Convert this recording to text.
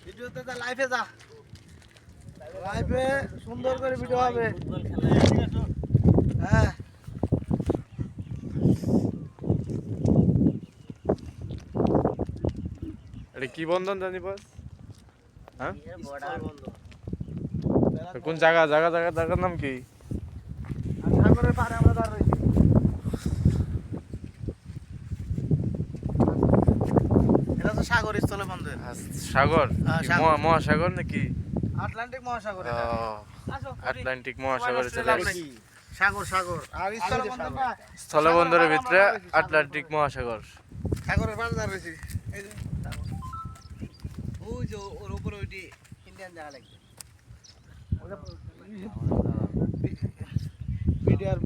ভিডিওতে যা, লাইভে যা, লাইভে সুন্দর করে ভিডিও হবে। হ্যাঁ, এটা কি বন্ধন জানি বস? হ্যাঁ, কোন জায়গার নাম কি? সাগরের পাড়ে আমরা দাঁড় রয়েছি। এটা তো সাগর স্থলে বন্ধের সাগর? হ্যাঁ, কি সাগর। মহাসাগর নাকি? আটলান্টিক মহাসাগর ও, এটা। আটলান্টিক মহাসাগরে চলে আসছে। সাগর সাগর আর স্থলে বন্ধের না, স্থলবন্দরের ভিতরে আটলান্টিক মহাসাগর। সাগরের পাড়ে দাঁড় রয়েছি। এই যে সাগর। ওই যে ওর উপরে ওইটি ইন্ডিয়ান জায়গা লাগবে। বিডিআর